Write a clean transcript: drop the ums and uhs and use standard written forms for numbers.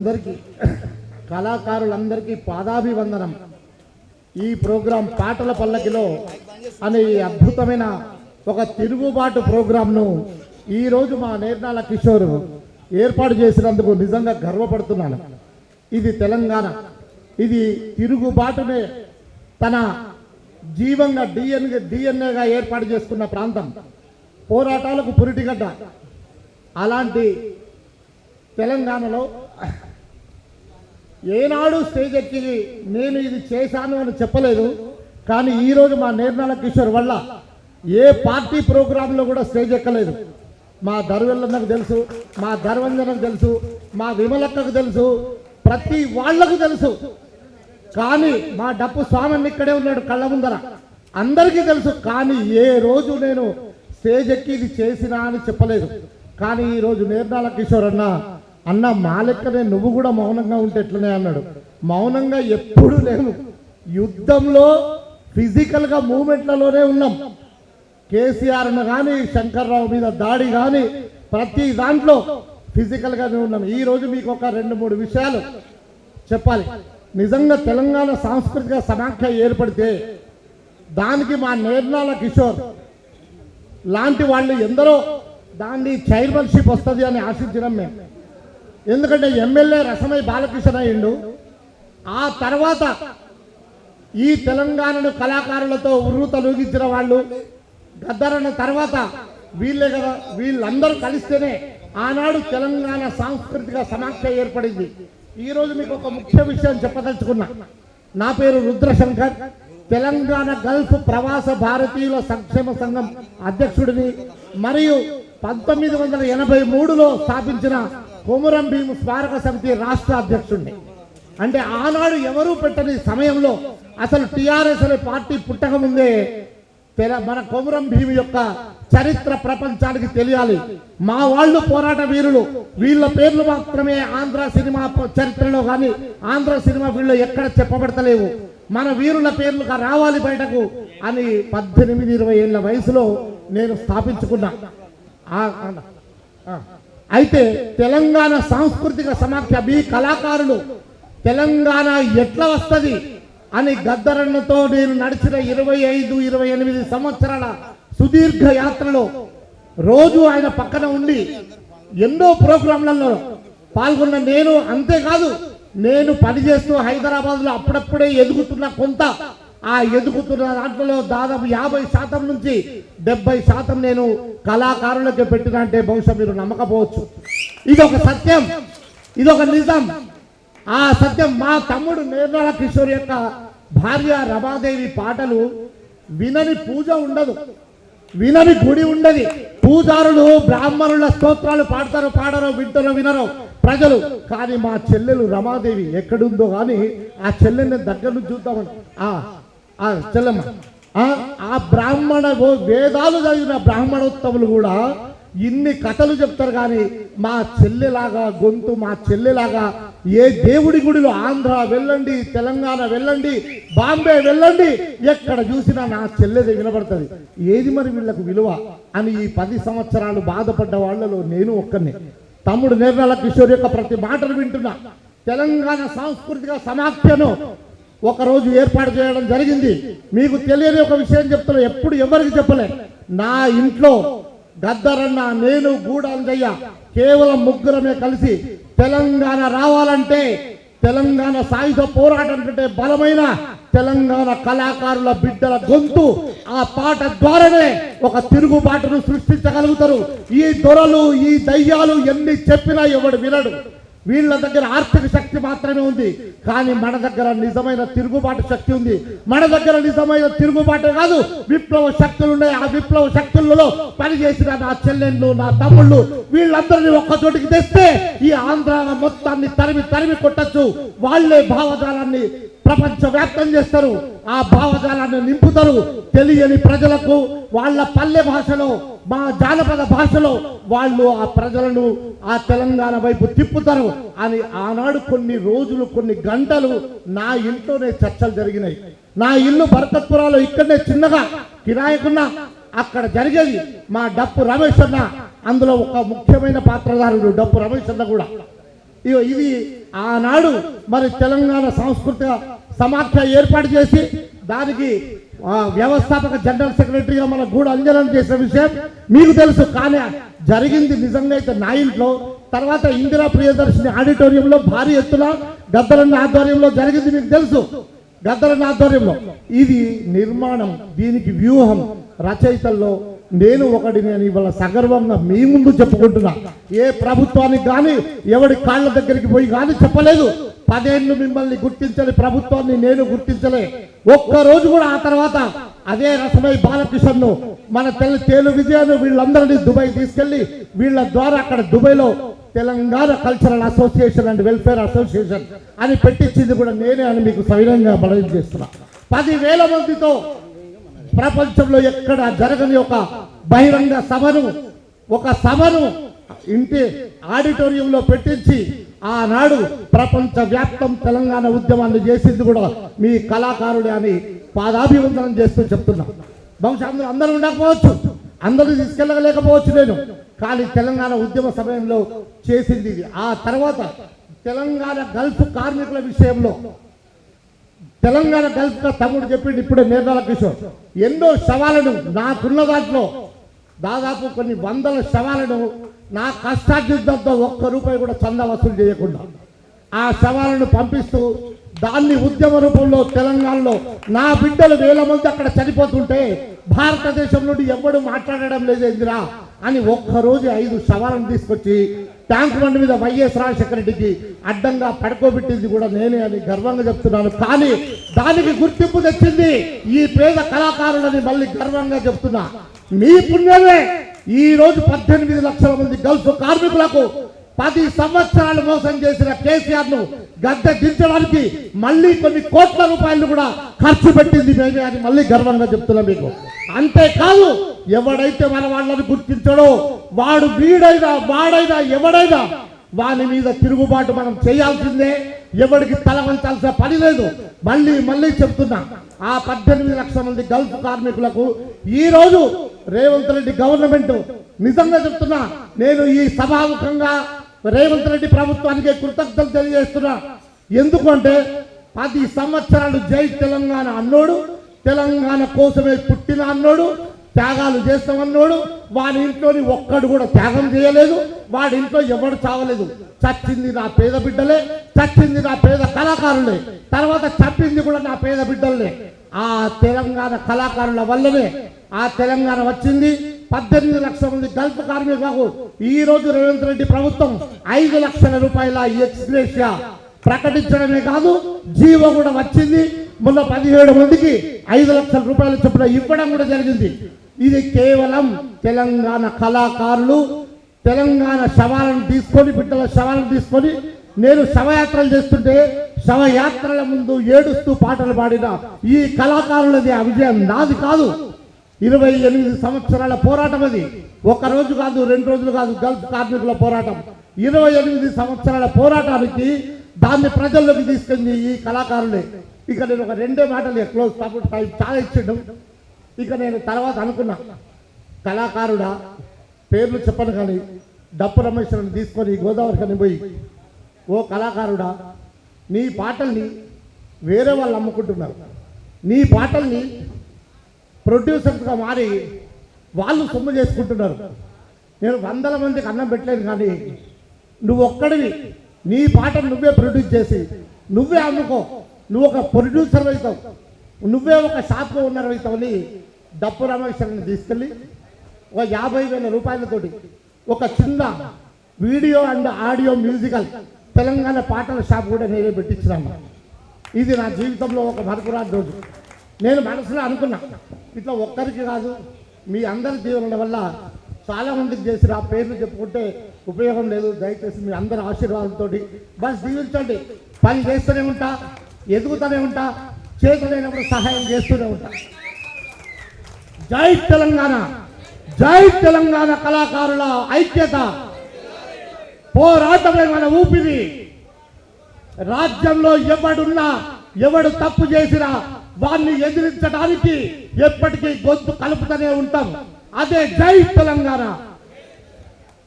అందరికీ కళాకారులందరికీ పాదాభివందనం. ఈ ప్రోగ్రాం పాటల పల్లకిలో అనే అద్భుతమైన ఒక తిరుగుబాటు ప్రోగ్రాంను ఈరోజు మా నేర్నాల కిషోర్ ఏర్పాటు చేసినందుకు నిజంగా గర్వపడుతున్నాను. ఇది తెలంగాణ, ఇది తిరుగుబాటునే తన జీవంగా డిఎన్ఏగా ఏర్పాటు చేసుకున్న ప్రాంతం, పోరాటాలకు పురిటిగడ్డ. అలాంటి తెలంగాణలో ఏనాడు స్టేజ్ ఎక్కి నేను ఇది చేశాను అని చెప్పలేదు. కానీ ఈరోజు మా నేర్నాల కిషోర్ వల్ల ఏ పార్టీ ప్రోగ్రాంలో కూడా స్టేజ్ ఎక్కలేదు. మా దర్వెల్లన్నకు తెలుసు, మా ధర్వంజనకు తెలుసు, మా విమలక్కకు తెలుసు, ప్రతి వాళ్లకు తెలుసు. కానీ మా డప్పు స్వామి ఇక్కడే ఉన్నాడు కళ్ళ ముందర, అందరికీ తెలుసు. కానీ ఏ రోజు నేను స్టేజ్ ఎక్కి ఇది చేసినా అని చెప్పలేదు. కానీ ఈరోజు నేర్నాల కిషోర్ అన్న మా లెక్కనే నువ్వు కూడా మౌనంగా ఉంటే ఎట్లనే అన్నాడు. మౌనంగా ఎప్పుడు లేను. యుద్ధంలో ఫిజికల్గా మూమెంట్లలోనే ఉన్నాం. కేసీఆర్ను కానీ శంకర్రావు మీద దాడి కానీ ప్రతి దాంట్లో ఫిజికల్గానే ఉన్నాం. ఈరోజు మీకు ఒక 2-3 విషయాలు చెప్పాలి. నిజంగా తెలంగాణ సాంస్కృతిక సమాఖ్య ఏర్పడితే దానికి మా నేర్నాల కిషోర్ లాంటి వాళ్ళు ఎందరో దాన్ని చైర్మన్షిప్ వస్తుంది అని ఆశించడం మేము. ఎందుకంటే ఎమ్మెల్యే రసమై బాలకృష్ణ అయ్యిండు. ఆ తర్వాత ఈ తెలంగాణను కళాకారులతో ఉర్రూతలూగించిన వాళ్ళు గద్దరన్న తర్వాత వీళ్ళే కదా. వీళ్ళందరూ కలిస్తేనే ఆనాడు తెలంగాణ సాంస్కృతిక సమాఖ్య ఏర్పడింది. ఈరోజు మీకు ఒక ముఖ్య విషయం చెప్పదలుచుకున్నా. నా పేరు రుద్రశంకర్, తెలంగాణ గల్ఫ్ ప్రవాస భారతీయుల సంక్షేమ సంఘం అధ్యక్షుడిని, మరియు 1983లో స్థాపించిన కొమురం భీము స్మారక సమితి రాష్ట్ర అధ్యక్షుడిని. అంటే ఆనాడు ఎవరూ పెట్టని సమయంలో, అసలు టిఆర్ఎస్ అనే పార్టీ పుట్టక ముందే మన కొమురం భీము యొక్క చరిత్ర ప్రపంచానికి తెలియాలి. మా వాళ్ళు పోరాట వీరులు, వీళ్ళ పేర్లు మాత్రమే ఆంధ్ర సినిమా చరిత్రలో కానీ ఆంధ్ర సినిమా ఫీల్డ్లో ఎక్కడ చెప్పబడతలేవు. మన వీరుల పేర్లు రావాలి బయటకు అని 18-20 ఏళ్ల వయసులో నేను స్థాపించుకున్నా. అయితే తెలంగాణ సాంస్కృతిక సమాఖ్య మీ కళాకారులు తెలంగాణ ఎట్లా వస్తుంది అని గద్దరన్నతో నేను నడిచిన 25-28 సంవత్సరాల సుదీర్ఘ యాత్రలో రోజు ఆయన పక్కన ఉండి ఎన్నో ప్రోగ్రాంలలో పాల్గొన్న నేను. అంతేకాదు, నేను పనిచేస్తూ హైదరాబాద్లో అప్పుడప్పుడే ఎదుగుతున్న కొంత ఆ ఎదుగుతున్న దాంట్లో దాదాపు 50% నుంచి 70% నేను కళాకారులకి పెట్టిన అంటే బహుశా మీరు నమ్మకపోవచ్చు. ఇదొక సత్యం, ఇదొక నిజం. ఆ సత్యం మా తమ్ముడు నేర్నాల కిషోర్ యొక్క భార్య రమాదేవి పాటలు వినని పూజ ఉండదు, వినని గుడి ఉండదు. పూజారులు బ్రాహ్మణుల స్తోత్రాలు పాడరో వింటారో వినరో ప్రజలు. కానీ మా చెల్లెలు రమాదేవి ఎక్కడుందో కానీ ఆ చెల్లెల్ని దగ్గర నుంచి చూద్దామని చెల్లెమ్మ ఆ బ్రాహ్మణ వేదాలు చదివిన బ్రాహ్మణోత్తములు కూడా ఇన్ని కథలు చెప్తారు. కానీ మా చెల్లెలాగా గొంతు, మా చెల్లెలాగా ఏ దేవుడి గుడిలో ఆంధ్ర వెళ్ళండి, తెలంగాణ వెళ్ళండి, బాంబే వెళ్ళండి, ఎక్కడ చూసినా నా చెల్లెదే వినబడుతుంది. ఏది మరి వీళ్ళకు విలువ అని ఈ 10 సంవత్సరాలు బాధపడ్డ వాళ్ళలో నేను ఒక్కనే. తమ్ముడు నేర్నాల కిషోర్ యొక్క ప్రతి మాటను వింటున్నా. తెలంగాణ సాంస్కృతిక సమాఖ్యను ఒకరోజు ఏర్పాటు చేయడం జరిగింది. మీకు తెలియని ఒక విషయం చెప్తున్నా, ఎప్పుడు ఎవరికి చెప్పలే. నా ఇంట్లో గద్దరన్న, నేను, గూడాంజయ్య కేవలం ముగ్గురమే కలిసి తెలంగాణ రావాలంటే, తెలంగాణ సాయుధ పోరాటం కంటే బలమైన తెలంగాణ కళాకారుల బిడ్డల గొంతు ఆ పాట ద్వారానే ఒక తిరుగుబాటును సృష్టించగలుగుతారు. ఈ దొరలు, ఈ దయ్యాలు ఎన్ని చెప్పినా ఎవడు వినడు. వీళ్ళ దగ్గర ఆర్థిక శక్తి మాత్రమే ఉంది, కానీ మన దగ్గర నిజమైన తిరుగుబాటు శక్తి ఉంది. మన దగ్గర నిజమైన తిరుగుబాటే కాదు, విప్లవ శక్తులు ఉన్నాయి. ఆ విప్లవ శక్తులలో పనిచేసిన నా చెల్లెళ్ళు, నా తమ్ముళ్ళు, వీళ్ళందరినీ ఒక్కచోటికి తెస్తే ఈ ఆంధ్ర మొత్తాన్ని తరిమి కొట్టచ్చు. వాళ్లే భావజాలాన్ని ప్రపంచ వ్యాప్తం చేస్తారు, ఆ భావజాలాన్ని నింపుతారు. తెలియని ప్రజలకు వాళ్ళ పల్లె భాషలో, మా జానపద భాషలో వాళ్ళు ఆ ప్రజలను ఆ తెలంగాణ వైపు తిప్పుతారు అని ఆనాడు కొన్ని రోజులు, కొన్ని గంటలు నా ఇంట్లోనే చర్చలు జరిగినాయి. నా ఇల్లు బర్కత్పురాలో ఇక్కడనే చిన్నగా కిరాయకున్నా, అక్కడ జరిగేది. మా డప్పు రమేష్ అన్న అందులో ఒక ముఖ్యమైన పాత్రధారుడు. డప్పు రమేష్ అన్న కూడా ఇది ఆనాడు మరి తెలంగాణ సాంస్కృతిక సమాఖ్య ఏర్పాటు చేసి దానికి వ్యవస్థాపక జనరల్ సెక్రటరీగా మన గూడ అంజనం చేసిన విషయం మీకు తెలుసు. కానీ జరిగింది నిజంగా అయితే నా ఇంట్లో. తర్వాత ఇందిరా ప్రియదర్శిని ఆడిటోరియంలో భారీ ఎత్తున గద్దరన్న ఆధ్వర్యంలో జరిగింది, మీకు తెలుసు. గద్దరన్న ఆధ్వర్యంలో ఇది నిర్మాణం, దీనికి వ్యూహం, రచయితల్లో నేను ఒకటిని అని ఇవాళ సగర్వంగా మీ ముందు చెప్పుకుంటున్నా. ఏ ప్రభుత్వానికి కానీ ఎవడి కాళ్ళ దగ్గరికి పోయి కానీ చెప్పలేదు. 10 ఏళ్ళు మిమ్మల్ని గుర్తించని ప్రభుత్వాన్ని నేను గుర్తించలే ఒక్కరోజు కూడా. ఆ తర్వాత అదే రసమై బాలకిషన్ను, మన తేలు విజయాన్ని, వీళ్ళందరినీ దుబాయ్ తీసుకెళ్లి వీళ్ళ ద్వారా అక్కడ దుబాయ్లో Telangana cultural association and welfare association అని పెట్టించింది కూడా నేనే అని మీకు సవినంగా మనవి చేస్తున్నా. 10,000 మందితో ప్రపంచంలో ఎక్కడ జరగని ఒక బహిరంగ సభను ఇంటి ఆడిటోరియంలో పెట్టించి ఆనాడు ప్రపంచ వ్యాప్తం తెలంగాణ ఉద్యమాన్ని చేసింది కూడా మీ కళాకారుడే అని పాదాభివందనం చేస్తూ చెప్తున్నా. బహుశా అందరూ ఉండకపోవచ్చు, అందరూ తీసుకెళ్ళలేకపోవచ్చు నేను, కానీ తెలంగాణ ఉద్యమ సమయంలో చేసింది ఇది. ఆ తర్వాత తెలంగాణ గల్ఫ్ కార్మికుల విషయంలో తెలంగాణ గల్ఫ్ తమ్ముడు చెప్పిండు ఇప్పుడే నిర్మల కిషోర్, ఎన్నో శవాలను నాకున్న దాంట్లో దాదాపు కొన్ని 100 శవాలను నా కష్టార్జితంతో ₹1 కూడా చందా వసూలు చేయకుండా ఆ శవాలను పంపిస్తూ దాన్ని ఉద్యమ రూపంలో తెలంగాణలో నా బిడ్డలు 1000 మంది అక్కడ చనిపోతుంటే భారతదేశం నుండి ఎవడు మాట్లాడడం లేదేందిరా అని ఒక్కరోజు 5 శవాలను తీసుకొచ్చి ట్యాంక్ బండ్ మీద వైఎస్ రాజశేఖర రెడ్డికి అడ్డంగా పడుకోబెట్టింది కూడా నేనే అని గర్వంగా చెప్తున్నాను. కానీ దానికి గుర్తింపు తెచ్చింది ఈ పేద కళాకారులని మళ్ళీ గర్వంగా చెప్తున్నా. మీ పుణ్యమే ఈ రోజు 18 లక్షల మంది గల్ఫ్ కార్మికులకు 10 సంవత్సరాలు మోసం చేసిన కేసీఆర్ ను గద్దె దించడానికి మళ్ళీ కొన్ని కోట్ల రూపాయలు కూడా ఖర్చు పెట్టింది మేమే అని మళ్ళీ గర్వంగా చెప్తున్నా మీకు. అంతేకాదు ఎవడైతే మన వాళ్ళని గుర్తించడో వాడు వీడైనా వాడైనా ఎవడైనా వాని మీద తిరుగుబాటు మనం చేయాల్సిందే, ఎవరికి తల వంచాల్సిన పని లేదు. మళ్ళీ చెప్తున్నా, ఆ 18 లక్షల మంది గల్ఫ్ కార్మికులకు ఈ రోజు రేవంత్ రెడ్డి గవర్నమెంట్ నిజంగా చెప్తున్నా, నేను ఈ సభాముఖంగా రేవంత్ రెడ్డి ప్రభుత్వానికి కృతజ్ఞతలు తెలియజేస్తున్నా. ఎందుకంటే 10 సంవత్సరాలు జై తెలంగాణ అన్నోడు, తెలంగాణ కోసమే పుట్టిన అన్నోడు, త్యాగాలు చేస్తామన్నోడు, వాడి ఇంట్లోని ఒక్కడు కూడా త్యాగం చేయలేదు, వాడి ఇంట్లో ఎవడు చావలేదు. చచ్చింది నా పేద బిడ్డలే, చచ్చింది నా పేద కళాకారులే, తర్వాత చంపింది కూడా నా పేద బిడ్డలే. ఆ తెలంగాణ కళాకారుల వల్లనే ఆ తెలంగాణ వచ్చింది. 18 లక్షల మంది గల్ఫ్ కార్మికులకు ఈ రోజు రేవంత్ రెడ్డి ప్రభుత్వం 5 లక్షల రూపాయల ఎక్స్గ్రేషియా ప్రకటించడమే కాదు, జీవో కూడా వచ్చింది. మొన్న 17 మందికి 5 లక్షల రూపాయలు చొప్పున ఇవ్వడం కూడా జరిగింది. ఇది కేవలం తెలంగాణ కళాకారులు తెలంగాణ శవాలను తీసుకొని, బిడ్డల శవాలను తీసుకొని నేను శవయాత్రలు చేస్తుంటే శవయాత్రల ముందు ఏడుస్తూ పాటలు పాడిన ఈ కళాకారులది ఆ విజయం నాది కాదు. 28 సంవత్సరాల పోరాటం అది. ఒక రోజు కాదు, 2 రోజులు కాదు, గల్ఫ్ కార్మికుల పోరాటం. 28 సంవత్సరాల పోరాటానికి దాన్ని ప్రజల్లోకి తీసుకెళ్ళి ఈ కళాకారులే. ఇక నేను ఒక 2 మాటలు క్లోజ్ టైం చాలా ఇచ్చిండు. ఇక నేను తర్వాత అనుకున్నా, కళాకారుడా పేర్లు చెప్పను కానీ డప్పు రమేశ్వరుని తీసుకొని గోదావరి కని పోయి, ఓ కళాకారుడా నీ పాటల్ని వేరే వాళ్ళు అమ్ముకుంటున్నారు, నీ పాటల్ని ప్రొడ్యూసర్స్గా మారి వాళ్ళు సొమ్ము చేసుకుంటున్నారు. నేను 100 మందికి అన్నం పెట్టలేను, కానీ నువ్వు ఒక్కడివి నీ పాటను నువ్వే ప్రొడ్యూస్ చేసి నువ్వే అమ్ముకో, నువ్వు ఒక ప్రొడ్యూసర్ అవుతావు, నువ్వే ఒక షాప్లో ఉన్నారు అవుతావని డప్పు రమేశ్వరుని తీసుకెళ్ళి ఒక 50,000 రూపాయలతోటి ఒక చిన్న video and audio musical Telangana పాటల షాప్ కూడా నేనే పెట్టించినాను. ఇది నా జీవితంలో ఒక మరపురాని రోజు. నేను మనసులో అనుకున్నా, ఇట్లా ఒక్కరికి కాదు మీ అందరి దీవెనల వల్ల చాలా మందికి చేసిన ఆ పేర్లు చెప్పుకుంటే ఉపయోగం లేదు. దయచేసి మీ అందరి ఆశీర్వాదంతో బస్ దీవించండి. పని చేస్తూనే ఉంటా, ఎదుగుతూనే ఉంటా, చేతులైనప్పుడు సహాయం చేస్తూనే ఉంటా. జై తెలంగాణ, జై తెలంగాణ కళాకారుల ఐక్యత, పోరాటమే మన ఊపిరి. రాజ్యంలో ఎవడున్నా ఎవడు తప్పు చేసినా వారిని ఎదిరించడానికి ఎప్పటికీ గొంతు కలుపుతూనే ఉంటాం. అదే జై తెలంగాణ.